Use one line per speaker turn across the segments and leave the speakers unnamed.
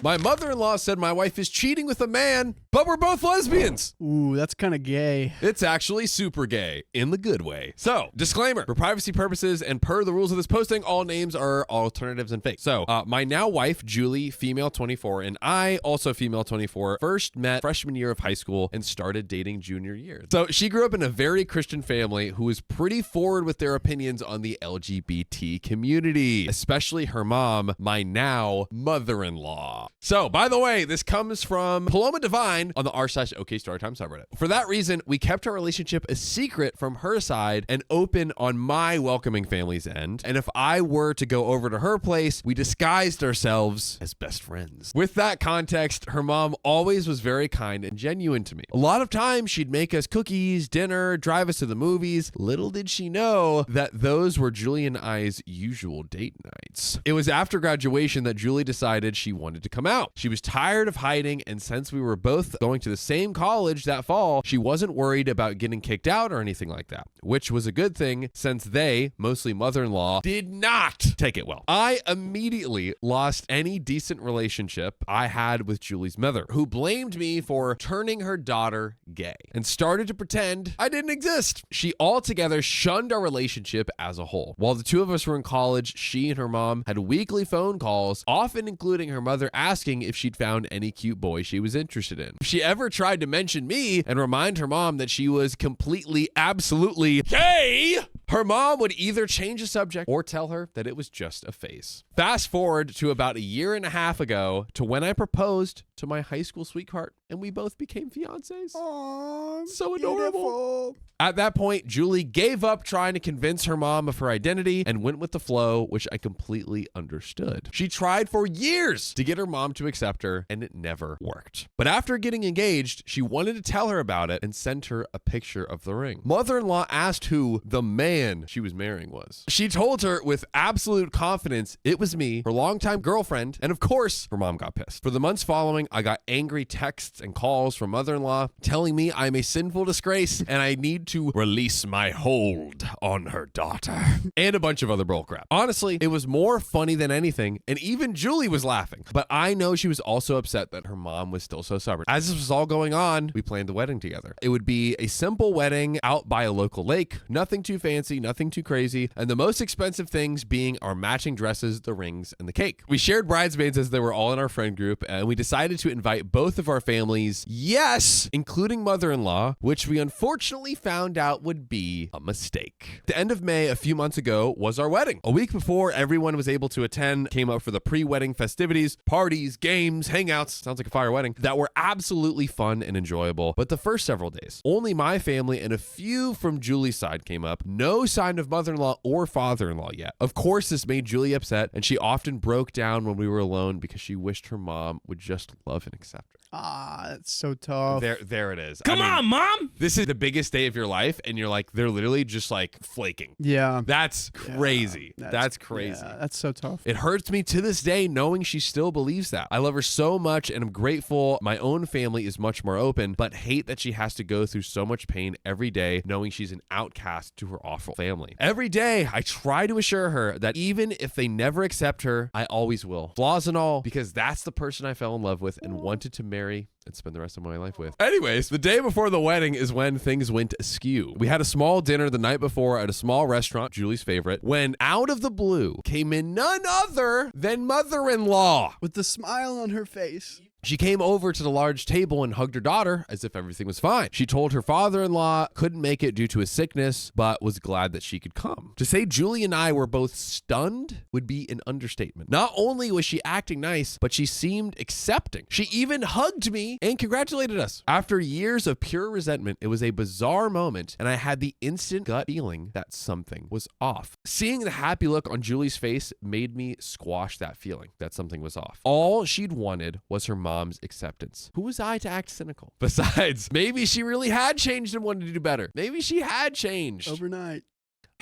My mother-in-law said my wife is cheating with a man, but we're both lesbians.
Ooh, that's kind of gay.
It's actually super gay in the good way. So, disclaimer, for privacy purposes and per the rules of this posting, all names are alternatives and fake. So, my now wife, Julie, female 24, and I, also female 24, first met freshman year of high school and started dating junior year. So, she grew up in a very Christian family who was pretty forward with their opinions on the LGBT community, especially her mom, my now mother-in-law. So, by the way, this comes from Paloma Divine on the r/OKstorytime subreddit. For that reason, we kept our relationship a secret from her side and open on my welcoming family's end. And if I were to go over to her place, we disguised ourselves as best friends. With that context, her mom always was very kind and genuine to me. A lot of times she'd make us cookies, dinner, drive us to the movies. Little did she know that those were Julie and I's usual date nights. It was after graduation that Julie decided she wanted to come out. She was tired of hiding, and since we were both going to the same college that fall, she wasn't worried about getting kicked out or anything like that, which was a good thing since they, mostly mother-in-law, did not take it well. I immediately lost any decent relationship I had with Julie's mother, who blamed me for turning her daughter gay and started to pretend I didn't exist. She altogether shunned our relationship as a whole. While the two of us were in college, she and her mom had weekly phone calls, often including her mother asking if she'd found any cute boy she was interested in. If she ever tried to mention me and remind her mom that she was completely, absolutely gay, her mom would either change the subject or tell her that it was just a phase. Fast forward to about a year and a half ago to when I proposed to my high school sweetheart and we both became fiancés.
Aww,
so adorable.
beautiful.
At that point, Julie gave up trying to convince her mom of her identity and went with the flow, which I completely understood. She tried for years to get her mom to accept her, and it never worked. But after getting engaged, she wanted to tell her about it and sent her a picture of the ring. Mother-in-law asked who the man she was marrying was. She told her with absolute confidence it was me, her longtime girlfriend, and of course, her mom got pissed. For the months following, I got angry texts and calls from mother-in-law telling me I'm a sinful disgrace and I need to release my hold on her daughter, and a bunch of other bullcrap. Honestly, it was more funny than anything, and even Julie was laughing. But I know she was also upset that her mom was still so stubborn. As this was all going on, we planned the wedding together. It would be a simple wedding out by a local lake, nothing too fancy, nothing too crazy, and the most expensive things being our matching dresses, the rings, and the cake. We shared bridesmaids as they were all in our friend group, and we decided to invite both of our families, yes, including mother-in-law, which we unfortunately found out would be a mistake. The end of May, a few months ago, was our wedding. A week before everyone was able to attend, came up for the pre-wedding festivities, parties, games, hangouts, sounds like a fire wedding, that were absolutely fun and enjoyable. But the first several days, only my family and a few from Julie's side came up. No sign of mother-in-law or father-in-law yet. Of course, this made Julie upset, and she often broke down when we were alone because she wished her mom would just love and accept her.
Ah, that's so tough.
There it is.
Come on, Mom!
This is the biggest day of your life, and you're like, they're literally just like flaking.
Yeah.
That's crazy.
Yeah,
that's crazy.
Yeah, that's so tough.
It hurts me to this day knowing she still believes that. I love her so much, and I'm grateful my own family is much more open, but hate that she has to go through so much pain every day knowing she's an outcast to her awful family. Every day, I try to assure her that even if they never accept her, I always will. Flaws and all, because that's the person I fell in love with and wanted to marry and spend the rest of my life with. Anyways, the day before the wedding is when things went askew. We had a small dinner the night before at a small restaurant, Julie's favorite, when out of the blue came in none other than mother-in-law.
With the smile on her face.
She came over to the large table and hugged her daughter as if everything was fine. She told her father-in-law couldn't make it due to a sickness, but was glad that she could come. To say Julie and I were both stunned would be an understatement. Not only was she acting nice, but she seemed accepting. She even hugged me and congratulated us. After years of pure resentment, it was a bizarre moment, and I had the instant gut feeling that something was off. Seeing the happy look on Julie's face made me squash that feeling that something was off. All she'd wanted was her mom's acceptance. Who was I to act cynical? Besides, maybe she really had changed and wanted to do better. Maybe she had changed.
Overnight.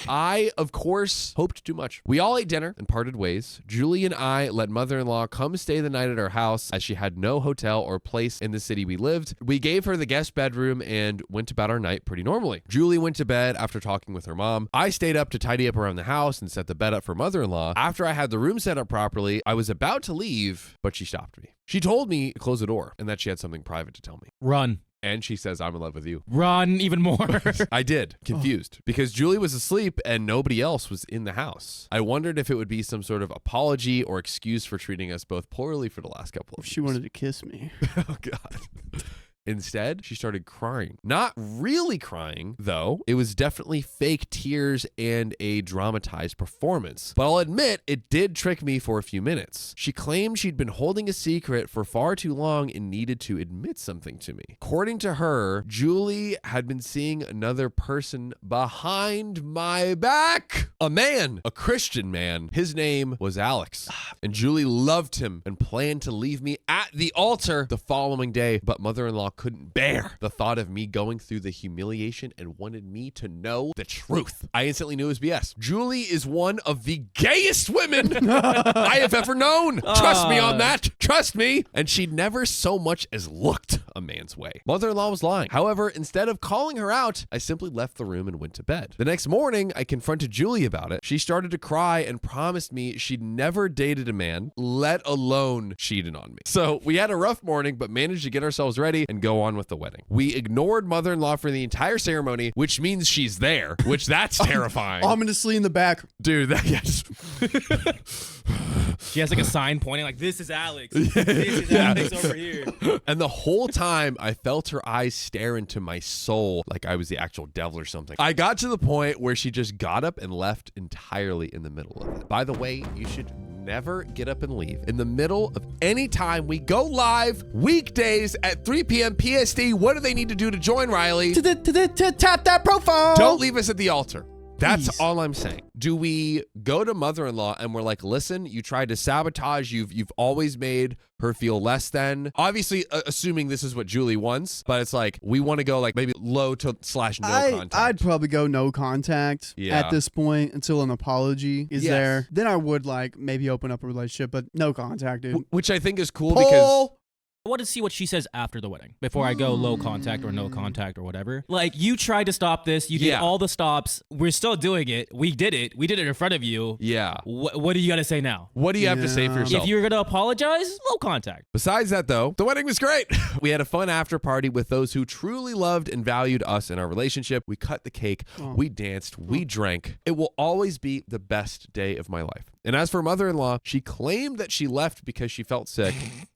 I, of course, hoped too much. We all ate dinner and parted ways. Julie and I let mother-in-law come stay the night at our house as she had no hotel or place in the city we lived. We gave her the guest bedroom and went about our night pretty normally. Julie went to bed after talking with her mom. I stayed up to tidy up around the house and set the bed up for mother-in-law. After I had the room set up properly, I was about to leave, but she stopped me. She told me to close the door and that she had something private to tell me.
Run.
And she says, I'm in love with you.
Run even more.
I did, confused, because Julie was asleep and nobody else was in the house. I wondered if it would be some sort of apology or excuse for treating us both poorly for the last couple of years.
She wanted to kiss me.
Oh, God. Instead, she started crying. Not really crying, though. It was definitely fake tears and a dramatized performance. But I'll admit, it did trick me for a few minutes. She claimed she'd been holding a secret for far too long and needed to admit something to me. According to her, Julie had been seeing another person behind my back. A man, a Christian man. His name was Alex. And Julie loved him and planned to leave me at the altar the following day. But mother-in-law couldn't bear the thought of me going through the humiliation and wanted me to know the truth. I instantly knew it was BS. Julie is one of the gayest women I have ever known. Trust me on that. Trust me. And she never so much as looked a man's way. Mother-in-law was lying. However, instead of calling her out, I simply left the room and went to bed. The next morning, I confronted Julie about it. She started to cry and promised me she'd never dated a man, let alone cheated on me. So we had a rough morning, but managed to get ourselves ready and go on with the wedding. We ignored mother-in-law for the entire ceremony, which means she's there, which that's terrifying.
Ominously in the back.
Dude, that yes.
She has like a sign pointing like, this is Alex. This is Alex over here.
And the whole time I felt her eyes stare into my soul like I was the actual devil or something. I got to the point where she just got up and left entirely in the middle of it. By the way, you should never get up and leave in the middle of any time we go live weekdays at 3 p.m. PST. What do they need to do to join, Riley?
Tap that profile.
Don't leave us at the altar. That's
Please.
all I'm saying. Do we go to mother-in-law and we're like, listen, you tried to sabotage. You've always made her feel less than. Obviously, assuming this is what Julie wants, but it's like we want to go like maybe low to / no contact.
I'd probably go no contact
Yeah.
at this point until an apology is
Yes.
there. Then I would like maybe open up a relationship, but no contact, dude.
Which I think is cool because
I want to see what she says after the wedding before I go low contact or no contact or whatever. Like, you tried to stop this. You did all the stops. We're still doing it. We did it. We did it in front of you.
yeah.
What do you got to say now?
What do you have to say for
Yeah.
yourself?
If you're going to apologize, low contact.
Besides that, though, the wedding was great. We had a fun after party with those who truly loved and valued us in our relationship. We cut the cake. We danced. We drank. It will always be the best day of my life. And as for mother-in-law, she claimed that she left because she felt sick,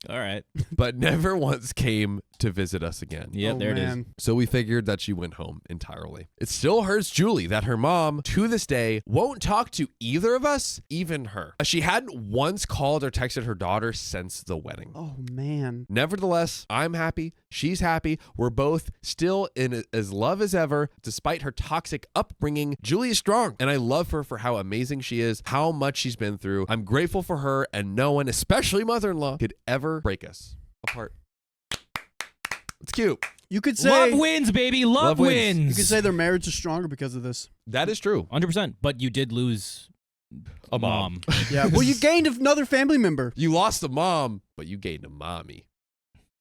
All right.
but never once came to visit us again.
Yep, there it is.
So we figured that she went home entirely. It still hurts Julie that her mom, to this day, won't talk to either of us, even her. She hadn't once called or texted her daughter since the wedding.
Oh, man.
Nevertheless, I'm happy. She's happy. We're both still in as love as ever, despite her toxic upbringing. Julie is strong, and I love her for how amazing she is, how much she's been through. I'm grateful for her, and no one, especially mother-in-law, could ever break us apart. It's cute.
You could say
Love wins, baby. Love wins.
you could say their marriage is stronger because of this.
That is true.
100%. But you did lose
A mom.
Yeah. Well, you gained another family member.
You lost a mom, but you gained a mommy.